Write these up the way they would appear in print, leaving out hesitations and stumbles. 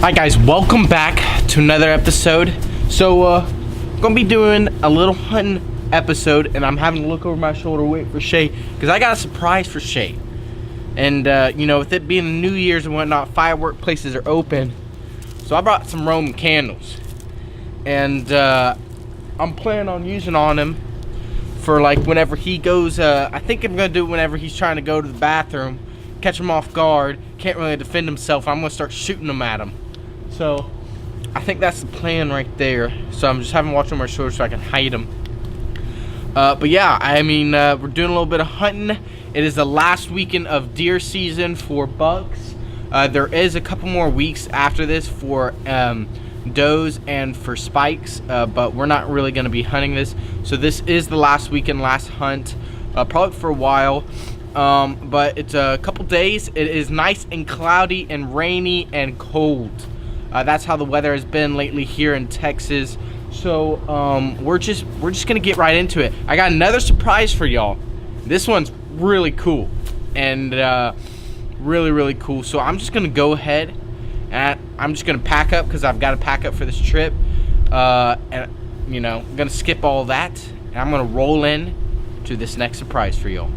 Hi guys, welcome back to another episode. So gonna be doing a little hunting episode, and I'm having to look over my shoulder, wait for Shay, because I got a surprise for Shay. And you know, with it being New Year's and whatnot, firework places are open, so I brought some Roman candles, and I'm planning on using on him for like whenever he goes. I think I'm gonna do it whenever he's trying to go to the bathroom, catch him off guard, can't really defend himself. I'm gonna start shooting them at him. So I think that's the plan right there. So I'm just having to watch on my shoulder so I can hide them. But yeah, I mean, we're doing a little bit of hunting. It is the last weekend of deer season for bucks. There is a couple more weeks after this for does and for spikes, but we're not really going to be hunting this. So this is the last weekend, last hunt, probably for a while. But it's a couple days. It is nice and cloudy and rainy and cold. That's how the weather has been lately here in Texas. So we're just gonna get right into it. I got another surprise for y'all. This one's really cool and really cool. So I'm just gonna go ahead and I'm just gonna pack up because I've got to pack up for this trip. And you know, I'm gonna skip all that and I'm gonna roll in to this next surprise for y'all.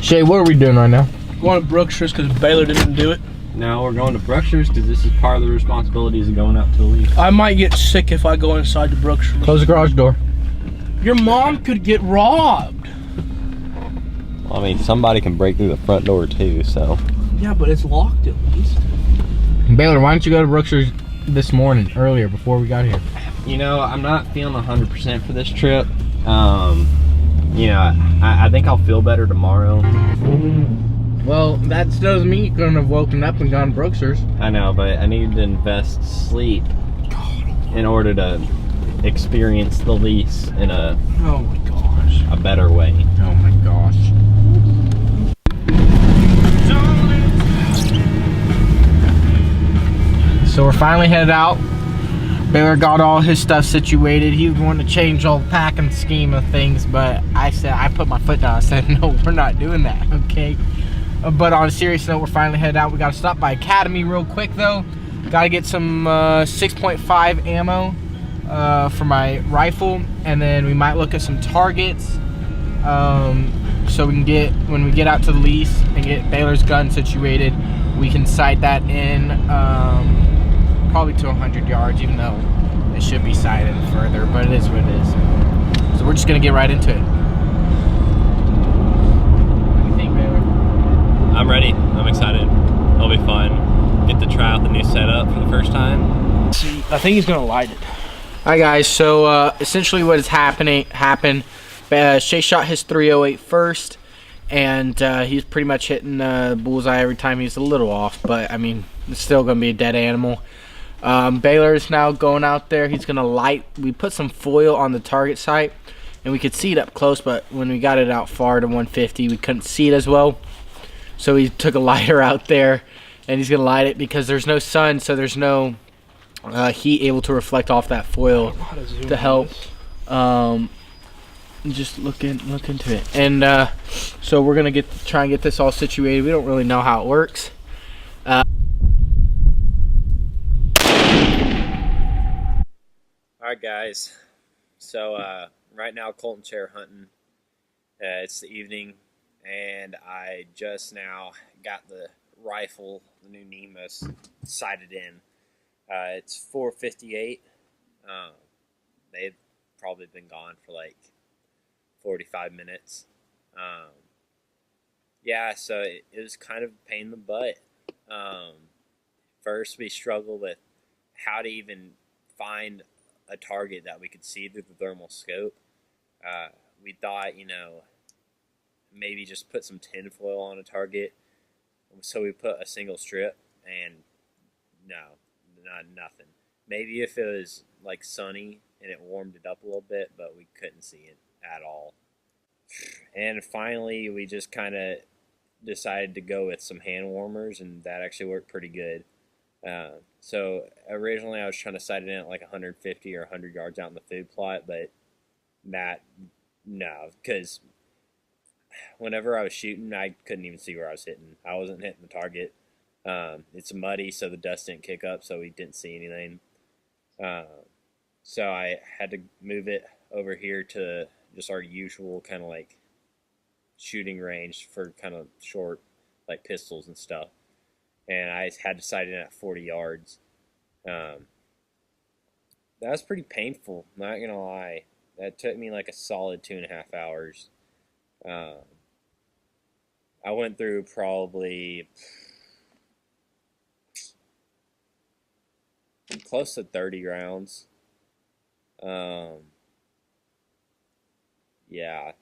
Shay, what are we doing right now? Going to Brookshire's because Baylor didn't do it. No, we're going to Brookshire's because this is part of the responsibilities of going out to the lease. I might get sick if I go inside the Brookshire's. Close the garage door. Your mom could get robbed. Well, I mean, somebody can break through the front door too, so. Yeah, but it's locked at least. Baylor, why don't you go to Brookshire's this morning, earlier, before we got here? You know, I'm not feeling 100% for this trip. You know, I think I'll feel better tomorrow. Well, that still doesn't mean you couldn't have woken up and gone to Brookshire's. I know, but I need to invest sleep in order to experience the lease in a Oh my gosh. a better way. Oh my gosh. So we're finally headed out. Baylor got all his stuff situated. He was wanting to change all the packing scheme of things, but I put my foot down. I said, no, we're not doing that, okay? But on a serious note, we're finally headed out. We got to stop by Academy real quick, though. Got to get some 6.5 ammo for my rifle, and then we might look at some targets so we can get, when we get out to the lease and get Baylor's gun situated, we can sight that in probably to 100 yards, even though it should be sighted further, but it is what it is. So we're just gonna get right into it. What do you think, Baylor? I'm ready. I'm excited. It'll be fun. Get to try out the new setup for the first time. See, I think he's gonna light it. Hi guys, so essentially what is happened, Shay shot his 308 first, and he's pretty much hitting bullseye every time. He's a little off, but I mean, it's still gonna be a dead animal. Baylor is now going out there. He's gonna light. We put some foil on the target site, and we could see it up close, but when we got it out far to 150, we couldn't see it as well. So he took a lighter out there, and he's gonna light it because there's no sun, so there's no heat able to reflect off that foil to help. Just look into it, and so we're gonna try and get this all situated. We don't really know how it works. Alright guys, so right now Colton chair hunting. It's the evening and I just now got the rifle, the new Nemus, sighted in. It's 4:58. They've probably been gone for like 45 minutes. Yeah, so it was kind of a pain in the butt. First, we struggled with how to even find a target that we could see through the thermal scope. We thought, maybe just put some tinfoil on a target. So we put a single strip, and no, nothing. Maybe if it was like sunny and it warmed it up a little bit, but we couldn't see it at all. And finally, we just kind of decided to go with some hand warmers, and that actually worked pretty good. So originally I was trying to sight it in at like 150 or 100 yards out in the food plot, but no, because whenever I was shooting, I couldn't even see where I was hitting. I wasn't hitting the target. It's muddy, so the dust didn't kick up, so we didn't see anything. So I had to move it over here to just our usual kind of like shooting range for kind of short like pistols and stuff. And I had to sight in at 40 yards. That was pretty painful, not gonna lie. That took me like a solid 2.5 hours. I went through probably close to 30 rounds. Yeah.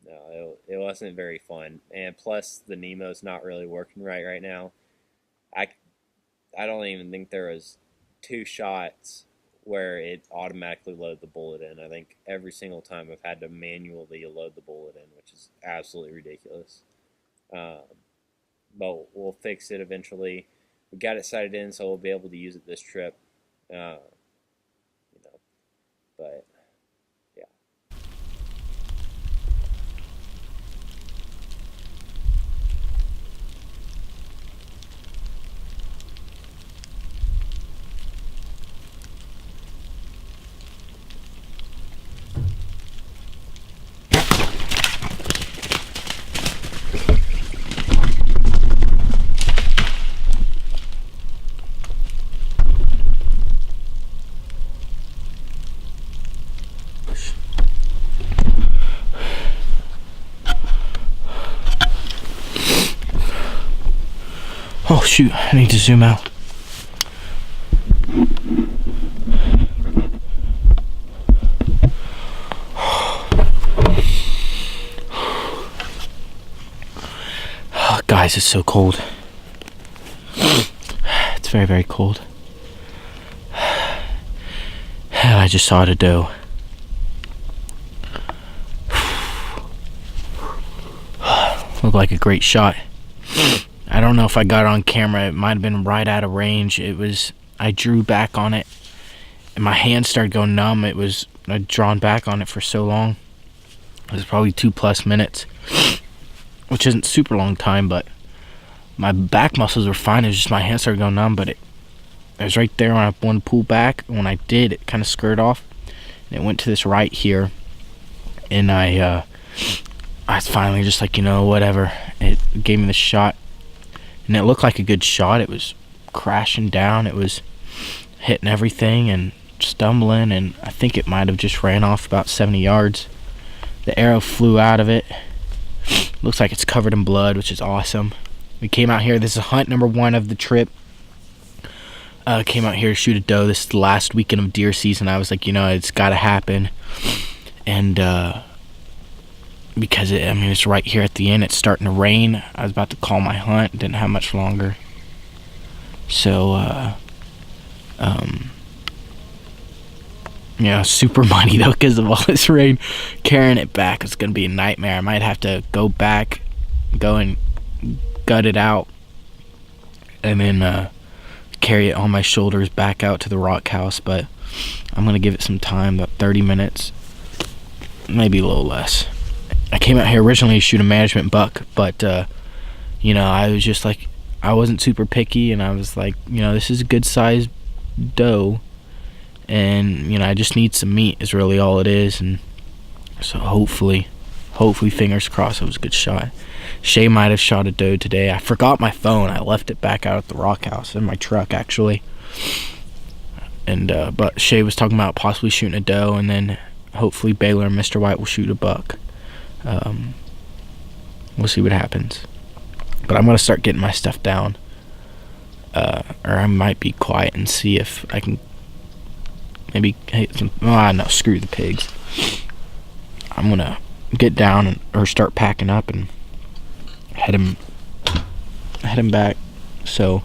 No, it wasn't very fun. And plus, the Nemo's not really working right now. I don't even think there was 2 shots where it automatically loaded the bullet in. I think every single time I've had to manually load the bullet in, which is absolutely ridiculous. But we'll fix it eventually. We got it sighted in, so we'll be able to use it this trip. But yeah. Oh shoot, I need to zoom out. Oh, guys, it's so cold. It's very, very cold. I just saw a doe. Looked like a great shot. I don't know if I got it on camera. It might have been right out of range. I drew back on it and my hand started going numb. I'd drawn back on it for so long. It was probably 2+ minutes, which isn't super long time, but my back muscles were fine. It was just my hand started going numb, but it was right there when I wanted to pull back. When I did, it kind of skirted off and it went to this right here, and I was finally just like, whatever. It gave me the shot. And it looked like a good shot. It was crashing down. It was hitting everything and stumbling. And I think it might have just ran off about 70 yards. The arrow flew out of it. Looks like it's covered in blood, which is awesome. We came out here. This is hunt number 1 of the trip. Came out here to shoot a doe. This is the last weekend of deer season. I was like, it's got to happen. And because it's right here at the end. It's starting to rain. I was about to call my hunt. Didn't have much longer. So, super muddy though because of all this rain. Carrying it back is gonna be a nightmare. I might have to go and gut it out, and then carry it on my shoulders back out to the rock house. But I'm gonna give it some time, about 30 minutes, maybe a little less. I came out here originally to shoot a management buck, but I was just like, I wasn't super picky, and I was like, this is a good sized doe, and I just need some meat is really all it is. And so hopefully fingers crossed, it was a good shot. Shay might have shot a doe today. I forgot my phone. I left it back out at the rock house in my truck actually, and but Shay was talking about possibly shooting a doe, and then hopefully Baylor and Mr. White will shoot a buck. We'll see what happens, but I'm gonna start getting my stuff down. or I might be quiet and see if I can maybe hit some. Oh no, screw the pigs. I'm gonna get down or start packing up and head him back. So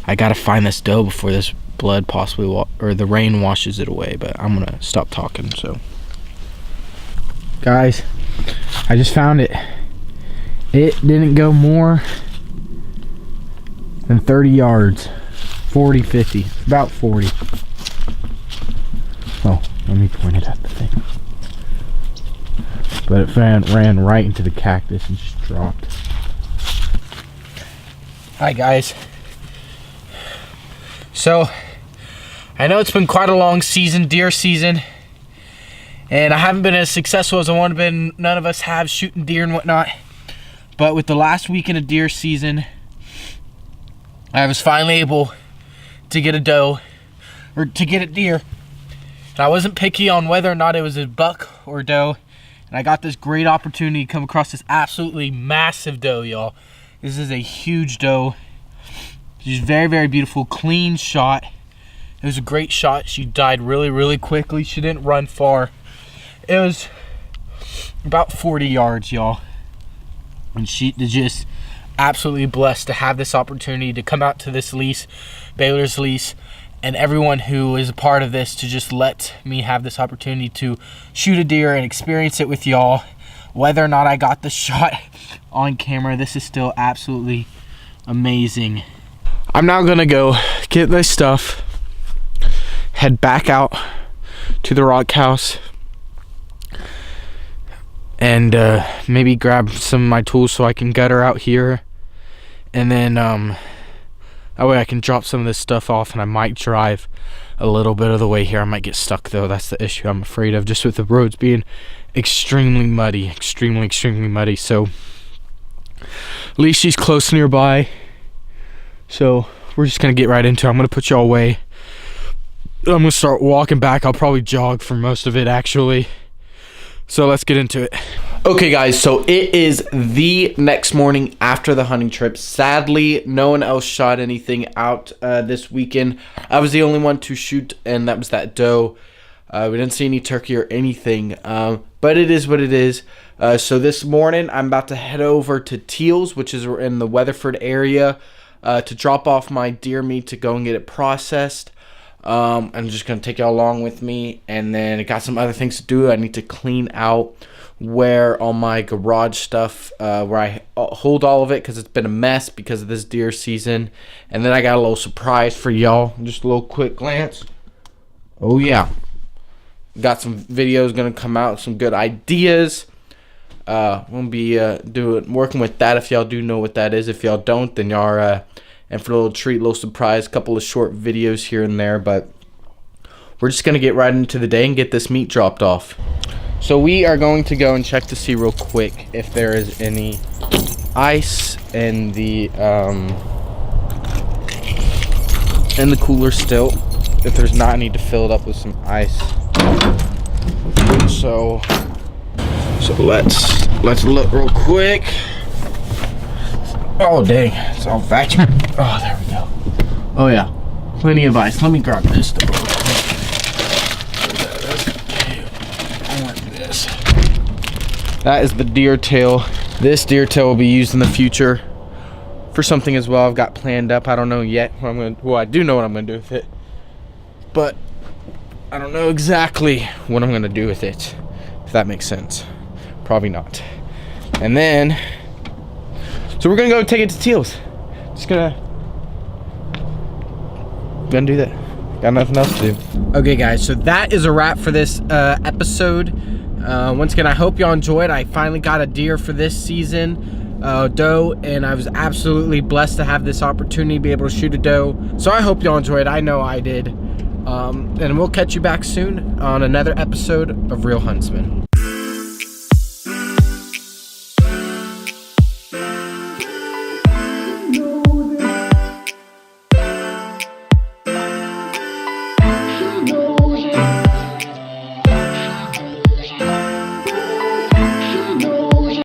I gotta find this doe before this blood possibly or the rain washes it away. But I'm gonna stop talking. So guys, I just found it. It didn't go more than 30 yards. 40, 50, about 40. Oh, let me point it at the thing. But it ran right into the cactus and just dropped. Hi guys. So, I know it's been quite a long season, deer season. And I haven't been as successful as I want to be. None of us have shooting deer and whatnot. But with the last weekend of deer season, I was finally able to get a doe, or to get a deer. And I wasn't picky on whether or not it was a buck or a doe. And I got this great opportunity to come across this absolutely massive doe, y'all. This is a huge doe. She's very, very beautiful, clean shot. It was a great shot. She died really, really quickly. She didn't run far. It was about 40 yards, y'all. And she just absolutely blessed to have this opportunity to come out to this lease, Baylor's lease, and everyone who is a part of this to just let me have this opportunity to shoot a deer and experience it with y'all. Whether or not I got the shot on camera, this is still absolutely amazing. I'm now gonna go get this stuff, head back out to the rock house, and maybe grab some of my tools so I can gut her out here. And then that way I can drop some of this stuff off, and I might drive a little bit of the way here. I might get stuck though. That's the issue I'm afraid of, just with the roads being extremely muddy, extremely muddy. So at least she's close nearby. So we're just gonna get right into it. I'm gonna put y'all away. I'm gonna start walking back. I'll probably jog for most of it actually. So let's get into it. Okay guys, so it is the next morning after the hunting trip. Sadly, no one else shot anything out this weekend. I was the only one to shoot, and that was that doe. We didn't see any turkey or anything, but it is what it is. So this morning, I'm about to head over to Teals, which is in the Weatherford area, to drop off my deer meat to go and get it processed. I'm just going to take y'all along with me, and then I got some other things to do. I need to clean out where all my garage stuff, where I hold all of it, because it's been a mess because of this deer season. And then I got a little surprise for y'all. Just a little quick glance. Oh yeah, got some videos gonna come out, some good ideas. We'll be working with that. If y'all do know what that is, if y'all don't, then y'all are and for a little treat, little surprise, couple of short videos here and there. But we're just gonna get right into the day and get this meat dropped off. So we are going to go and check to see real quick if there is any ice in the cooler still. If there's not, I need to fill it up with some ice. So let's look real quick. Oh dang, it's all vacuum. Oh, there we go. Oh yeah, plenty of ice. Let me grab this stuff. That is the deer tail. This deer tail will be used in the future for something as well. I've got planned up. I don't know yet what I'm gonna. Well, I do know what I'm gonna do with it, but I don't know exactly what I'm gonna do with it. If that makes sense, probably not. And then, so we're gonna go take it to Teals. Just gonna do that. Got nothing else to do. Okay, guys. So that is a wrap for this episode. Once again, I hope y'all enjoyed. I finally got a deer for this season, doe, and I was absolutely blessed to have this opportunity to be able to shoot a doe. So I hope y'all enjoyed. I know I did. And we'll catch you back soon on another episode of Real Huntsman.